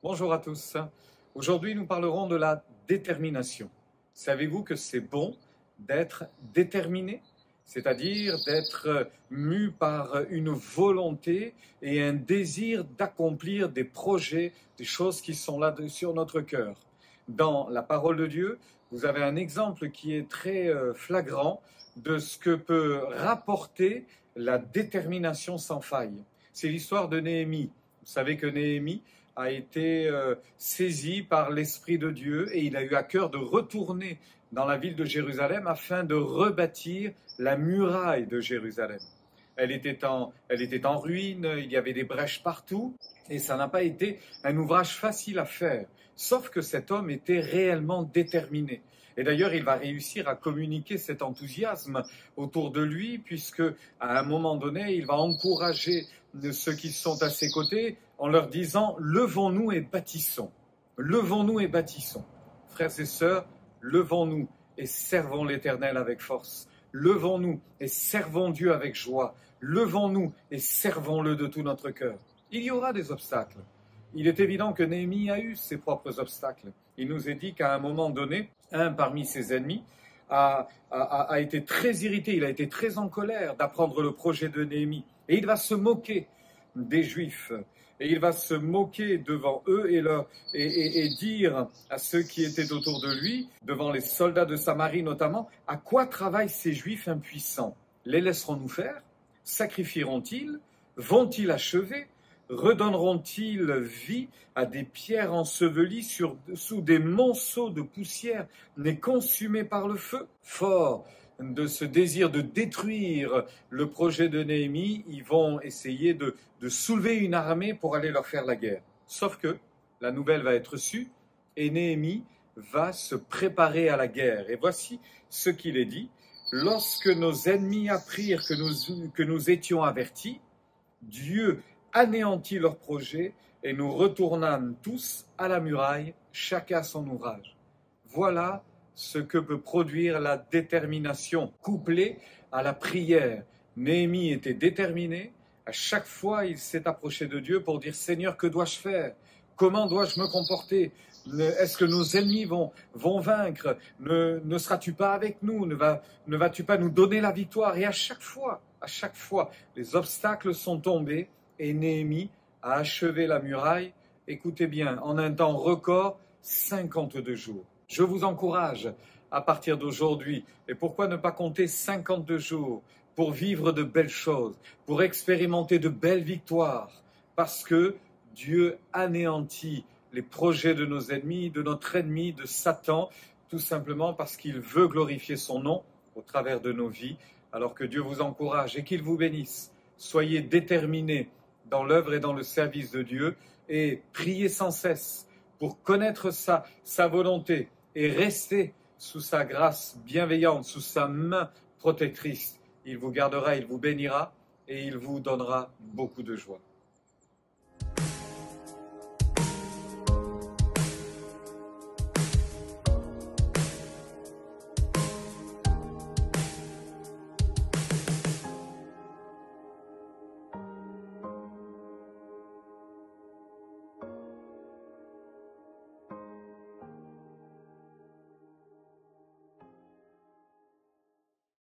Bonjour à tous. Aujourd'hui, nous parlerons de la détermination. Savez-vous que c'est bon d'être déterminé, c'est-à-dire d'être mu par une volonté et un désir d'accomplir des projets, des choses qui sont là sur notre cœur. Dans la parole de Dieu, vous avez un exemple qui est très flagrant de ce que peut rapporter la détermination sans faille. C'est l'histoire de Néhémie. Vous savez que Néhémie a été saisi par l'Esprit de Dieu et il a eu à cœur de retourner dans la ville de Jérusalem afin de rebâtir la muraille de Jérusalem. Elle était en ruine, il y avait des brèches partout et ça n'a pas été un ouvrage facile à faire. Sauf que cet homme était réellement déterminé. Et d'ailleurs, il va réussir à communiquer cet enthousiasme autour de lui, puisque à un moment donné, il va encourager ceux qui sont à ses côtés en leur disant « Levons-nous et bâtissons ». Levons-nous et bâtissons. Frères et sœurs, levons-nous et servons l'Éternel avec force. Levons-nous et servons Dieu avec joie. Levons-nous et servons-le de tout notre cœur. Il y aura des obstacles. Il est évident que Néhémie a eu ses propres obstacles. Il nous est dit qu'à un moment donné, un parmi ses ennemis a été très irrité, il a été très en colère d'apprendre le projet de Néhémie. Et il va se moquer des Juifs. Et il va se moquer devant eux et dire à ceux qui étaient autour de lui, devant les soldats de Samarie notamment, à quoi travaillent ces Juifs impuissants? Les laisserons-nous faire? Sacrifieront-ils? Vont-ils achever? Redonneront-ils vie à des pierres ensevelies sous des monceaux de poussière nées consumées par le feu? Fort de ce désir de détruire le projet de Néhémie, ils vont essayer de soulever une armée pour aller leur faire la guerre. Sauf que la nouvelle va être reçue et Néhémie va se préparer à la guerre. Et voici ce qu'il est dit. Lorsque nos ennemis apprirent que nous étions avertis, Dieu anéantit leur projet et nous retournâmes tous à la muraille, chacun à son ouvrage. Voilà ce que peut produire la détermination couplée à la prière. Néhémie était déterminé. À chaque fois, il s'est approché de Dieu pour dire « Seigneur, que dois-je faire? Comment dois-je me comporter? Est-ce que nos ennemis vont vaincre? Ne seras-tu pas avec nous? Ne vas-tu pas nous donner la victoire ?» Et à chaque fois, les obstacles sont tombés et Néhémie a achevé la muraille, écoutez bien, en un temps record, 52 jours. Je vous encourage à partir d'aujourd'hui, et pourquoi ne pas compter 52 jours pour vivre de belles choses, pour expérimenter de belles victoires, parce que Dieu anéantit les projets de nos ennemis, de notre ennemi, de Satan, tout simplement parce qu'il veut glorifier son nom au travers de nos vies, alors que Dieu vous encourage et qu'il vous bénisse. Soyez déterminés dans l'œuvre et dans le service de Dieu et priez sans cesse pour connaître sa volonté et rester sous sa grâce bienveillante, sous sa main protectrice. Il vous gardera, il vous bénira et il vous donnera beaucoup de joie.